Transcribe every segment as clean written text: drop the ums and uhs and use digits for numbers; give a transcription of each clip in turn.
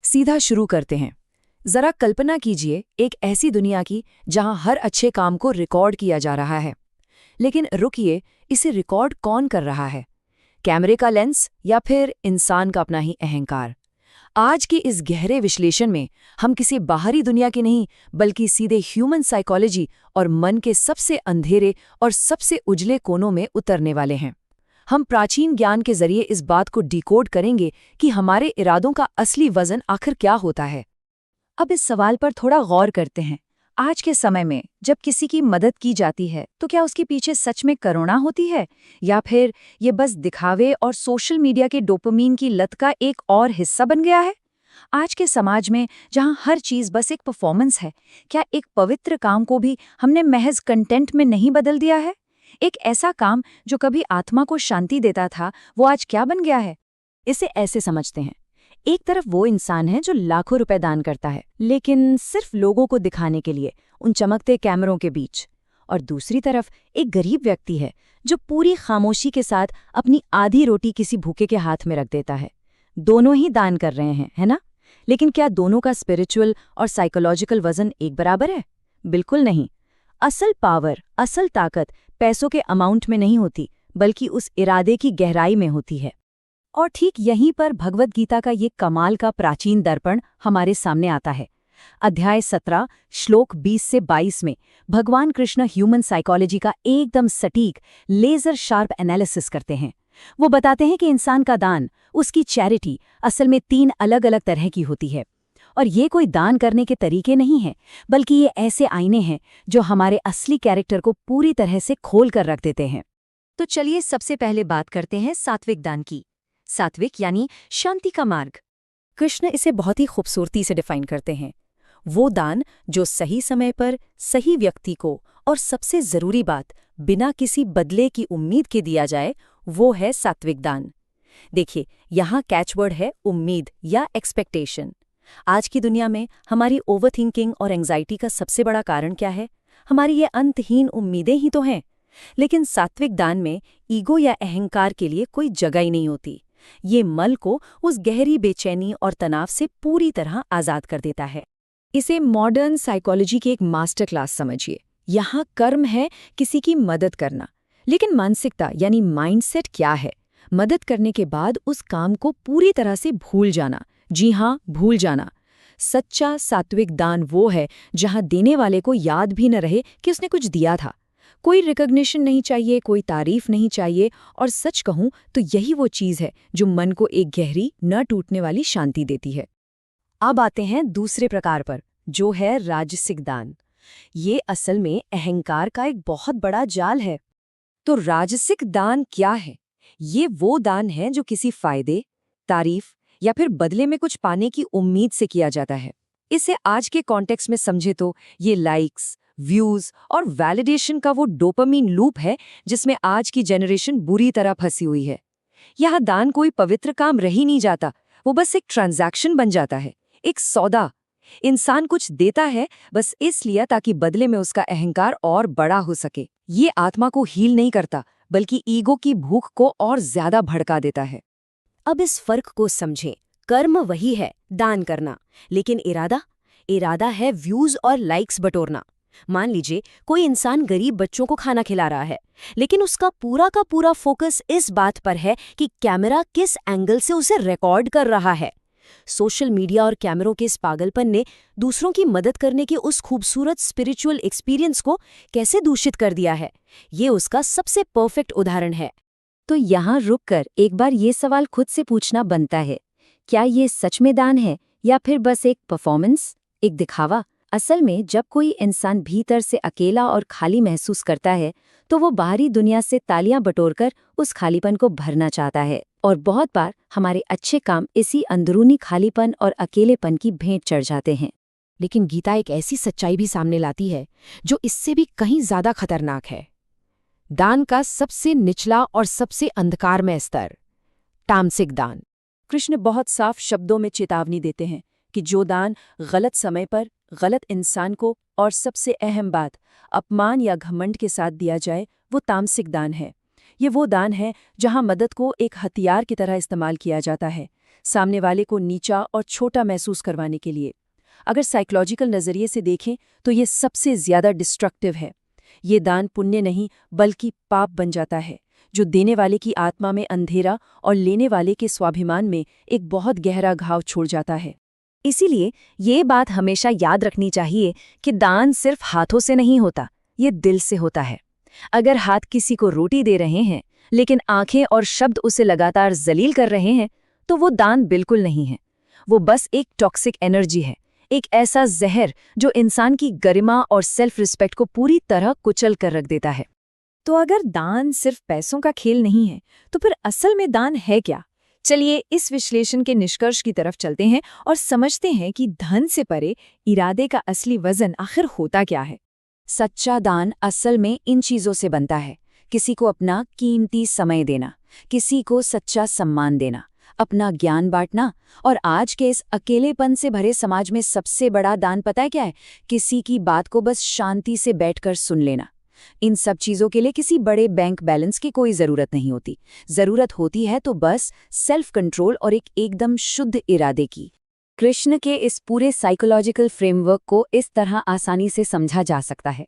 सीधा शुरू करते हैं। जरा कल्पना कीजिए एक ऐसी दुनिया की जहां हर अच्छे काम को रिकॉर्ड किया जा रहा है। लेकिन रुकिए, इसे रिकॉर्ड कौन कर रहा है? कैमरे का लेंस या फिर इंसान का अपना ही अहंकार? आज के इस गहरे विश्लेषण में हम किसी बाहरी दुनिया के नहीं, बल्कि सीधे ह्यूमन साइकोलॉजी और मन के सबसे अंधेरे और सबसे उजले कोनों में उतरने वाले हैं। हम प्राचीन ज्ञान के जरिए इस बात को डिकोड करेंगे कि हमारे इरादों का असली वजन आखिर क्या होता है। अब इस सवाल पर थोड़ा गौर करते हैं। आज के समय में जब किसी की मदद की जाती है तो क्या उसके पीछे सच में करुणा होती है, या फिर ये बस दिखावे और सोशल मीडिया के डोपामीन की लत का एक और हिस्सा बन गया है? आज के समाज में जहां हर चीज बस एक परफॉर्मेंस है, क्या एक पवित्र काम को भी हमने महज कंटेंट में नहीं बदल दिया है? एक ऐसा काम जो कभी आत्मा को शांति देता था, वो आज क्या बन गया है? इसे ऐसे समझते हैं, एक तरफ वो इंसान है जो लाखों रुपए दान करता है, लेकिन सिर्फ लोगों को दिखाने के लिए उन चमकते कैमरों के बीच। और दूसरी तरफ एक गरीब व्यक्ति है जो पूरी खामोशी के साथ अपनी आधी रोटी किसी भूखे के हाथ में रख देता है। दोनों ही दान कर रहे हैं, है ना? लेकिन क्या दोनों का स्पिरिचुअल और साइकोलॉजिकल वजन एक बराबर है? बिल्कुल नहीं। असल पावर, असल ताकत पैसों के अमाउंट में नहीं होती, बल्कि उस इरादे की गहराई में होती है। और ठीक यहीं पर भगवद गीता का ये कमाल का प्राचीन दर्पण हमारे सामने आता है। अध्याय 17 श्लोक 20 से 22 में भगवान कृष्ण ह्यूमन साइकोलॉजी का एकदम सटीक लेजर शार्प एनालिसिस करते हैं। वो बताते हैं कि इंसान का दान, उसकी चैरिटी असल में 3 अलग अलग तरह की होती है। और ये कोई दान करने के तरीके नहीं हैं, बल्कि ये ऐसे आईने हैं जो हमारे असली कैरेक्टर को पूरी तरह से खोल कर रख देते हैं। तो चलिए सबसे पहले बात करते हैं सात्विक दान की। सात्विक यानी शांति का मार्ग। कृष्ण इसे बहुत ही खूबसूरती से डिफाइन करते हैं। वो दान जो सही समय पर सही व्यक्ति को, और सबसे जरूरी बात, बिना किसी बदले की उम्मीद के दिया जाए, वो है सात्विक दान। देखिए, यहाँ कैचवर्ड है उम्मीद या एक्सपेक्टेशन। आज की दुनिया में हमारी ओवरथिंकिंग और एंजाइटी का सबसे बड़ा कारण क्या है? हमारी ये अंतहीन उम्मीदें ही तो हैं। लेकिन सात्विक दान में ईगो या अहंकार के लिए कोई जगह ही नहीं होती। ये मल को उस गहरी बेचैनी और तनाव से पूरी तरह आज़ाद कर देता है। इसे मॉडर्न साइकोलॉजी की एक मास्टर क्लास समझिए। यहाँ कर्म है किसी की मदद करना, लेकिन मानसिकता यानी माइंडसेट क्या है? मदद करने के बाद उस काम को पूरी तरह से भूल जाना। जी हाँ, भूल जाना। सच्चा सात्विक दान वो है जहाँ देने वाले को याद भी न रहे कि उसने कुछ दिया था। कोई रिकॉग्निशन नहीं चाहिए, कोई तारीफ नहीं चाहिए, और सच कहूं तो यही वो चीज़ है जो मन को एक गहरी, न टूटने वाली शांति देती है। अब आते हैं दूसरे प्रकार पर, जो है राजसिक दान। ये असल में अहंकार का एक बहुत बड़ा जाल है। तो राजसिक दान क्या है? ये वो दान है जो किसी फायदे, तारीफ या फिर बदले में कुछ पाने की उम्मीद से किया जाता है। इसे आज के कॉन्टेक्स्ट में समझे तो ये लाइक्स, व्यूज और वैलिडेशन का वो डोपामीन लूप है जिसमें आज की जनरेशन बुरी तरह फंसी हुई है। यह दान कोई पवित्र काम रह ही नहीं जाता, वो बस एक ट्रांजैक्शन बन जाता है, एक सौदा। इंसान कुछ देता है बस इसलिए ताकि बदले में उसका अहंकार और बड़ा हो सके। ये आत्मा को हील नहीं करता, बल्कि ईगो की भूख को और ज्यादा भड़का देता है। अब इस फर्क को समझें। कर्म वही है, दान करना, लेकिन इरादा है व्यूज और लाइक्स बटोरना। मान लीजिए कोई इंसान गरीब बच्चों को खाना खिला रहा है, लेकिन उसका पूरा का पूरा फोकस इस बात पर है कि कैमरा किस एंगल से उसे रिकॉर्ड कर रहा है। सोशल मीडिया और कैमरों के इस पागलपन ने दूसरों की मदद करने के उस खूबसूरत स्पिरिचुअल एक्सपीरियंस को कैसे दूषित कर दिया है। ये उसका सबसे परफेक्ट उदाहरण है। तो यहाँ रुककर एक बार ये सवाल खुद से पूछना बनता है, क्या ये सच में दान है या फिर बस एक परफॉर्मेंस, एक दिखावा? असल में जब कोई इंसान भीतर से अकेला और खाली महसूस करता है तो वो बाहरी दुनिया से तालियां बटोरकर उस खालीपन को भरना चाहता है। और बहुत बार हमारे अच्छे काम इसी अंदरूनी खालीपन और अकेलेपन की भेंट चढ़ जाते हैं। लेकिन गीता एक ऐसी सच्चाई भी सामने लाती है जो इससे भी कहीं ज्यादा खतरनाक है। दान का सबसे निचला और सबसे अंधकारमय स्तर, तामसिक दान। कृष्ण बहुत साफ शब्दों में चेतावनी देते हैं कि जो दान गलत समय पर, गलत इंसान को, और सबसे अहम बात, अपमान या घमंड के साथ दिया जाए, वो तामसिक दान है। ये वो दान है जहां मदद को एक हथियार की तरह इस्तेमाल किया जाता है। सामने वाले को नीचा और छोटा महसूस करवाने के लिए। अगर साइकोलॉजिकल नज़रिए से देखें तो ये सबसे ज़्यादा डिस्ट्रक्टिव है। ये दान पुण्य नहीं बल्कि पाप बन जाता है, जो देने वाले की आत्मा में अंधेरा और लेने वाले के स्वाभिमान में एक बहुत गहरा घाव छोड़ जाता है। इसीलिए ये बात हमेशा याद रखनी चाहिए कि दान सिर्फ हाथों से नहीं होता, ये दिल से होता है। अगर हाथ किसी को रोटी दे रहे हैं लेकिन आंखें और शब्द उसे लगातार जलील कर रहे हैं, तो वो दान बिल्कुल नहीं है। वो बस एक टॉक्सिक एनर्जी है, एक ऐसा जहर जो इंसान की गरिमा और सेल्फ रिस्पेक्ट को पूरी तरह कुचल कर रख देता है। तो अगर दान सिर्फ पैसों का खेल नहीं है, तो फिर असल में दान है क्या? चलिए इस विश्लेषण के निष्कर्ष की तरफ चलते हैं और समझते हैं कि धन से परे इरादे का असली वजन आखिर होता क्या है। सच्चा दान असल में इन चीजों से बनता है। किसी को अपना कीमती समय देना, किसी को सच्चा सम्मान देना, अपना ज्ञान बांटना, और आज के इस अकेलेपन से भरे समाज में सबसे बड़ा दान पता है क्या है? किसी की बात को बस शांति से बैठकर सुन लेना। इन सब चीजों के लिए किसी बड़े बैंक बैलेंस की कोई जरूरत नहीं होती। जरूरत होती है तो बस सेल्फ कंट्रोल और एक एकदम शुद्ध इरादे की। कृष्ण के इस पूरे साइकोलॉजिकल फ्रेमवर्क को इस तरह आसानी से समझा जा सकता है।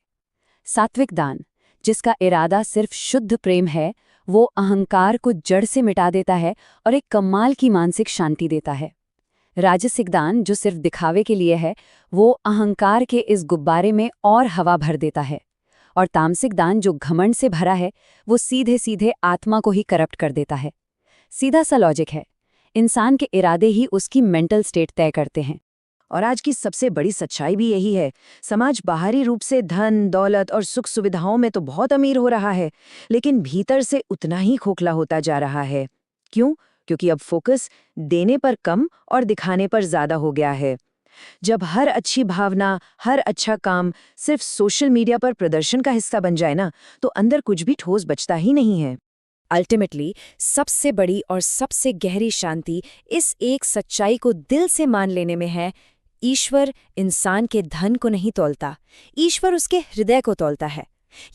सात्विक दान, जिसका इरादा सिर्फ शुद्ध प्रेम है, वो अहंकार को जड़ से मिटा देता है और एक कमाल की मानसिक शांति देता है। राजसिक दान, जो सिर्फ दिखावे के लिए है, वो अहंकार के इस गुब्बारे में और हवा भर देता है। और तामसिक दान, जो घमंड से भरा है, वो सीधे सीधे आत्मा को ही करप्ट कर देता है। सीधा सा लॉजिक है, इंसान के इरादे ही उसकी मेंटल स्टेट तय करते हैं। और आज की सबसे बड़ी सच्चाई भी यही है। समाज बाहरी रूप से धन, दौलत और सुख सुविधाओं में तो बहुत अमीर हो रहा है, लेकिन भीतर से उतना ही खोखला होता जा रहा है। क्यों? क्योंकि अब फोकस देने पर कम और दिखाने पर ज्यादा हो गया है। जब हर अच्छी भावना, हर अच्छा काम सिर्फ सोशल मीडिया पर प्रदर्शन का हिस्सा बन जाए ना, तो अंदर कुछ भी ठोस बचता ही नहीं है। अल्टीमेटली सबसे बड़ी और सबसे गहरी शांति इस एक सच्चाई को दिल से मान लेने में है। ईश्वर इंसान के धन को नहीं तौलता, ईश्वर उसके हृदय को तौलता है।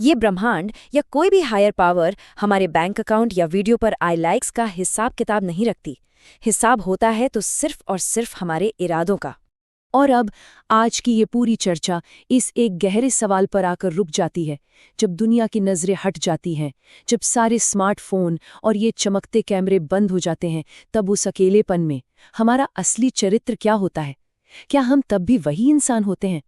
ये ब्रह्मांड या कोई भी हायर पावर हमारे बैंक अकाउंट या वीडियो पर आई लाइक्स का हिसाब किताब नहीं रखती। हिसाब होता है तो सिर्फ और सिर्फ हमारे इरादों का। और अब आज की ये पूरी चर्चा इस एक गहरे सवाल पर आकर रुक जाती है। जब दुनिया की नज़रें हट जाती हैं, जब सारे स्मार्टफोन और ये चमकते कैमरे बंद हो जाते हैं, तब उस अकेलेपन में हमारा असली चरित्र क्या होता है? क्या हम तब भी वही इंसान होते हैं?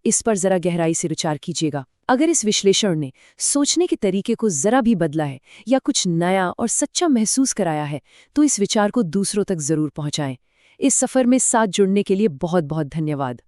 इस पर जरा गहराई से विचार कीजिएगा। अगर इस विश्लेषण ने सोचने के तरीके को जरा भी बदला है या कुछ नया और सच्चा महसूस कराया है, तो इस विचार को दूसरों तक जरूर पहुंचाएं। इस सफर में साथ जुड़ने के लिए बहुत बहुत धन्यवाद।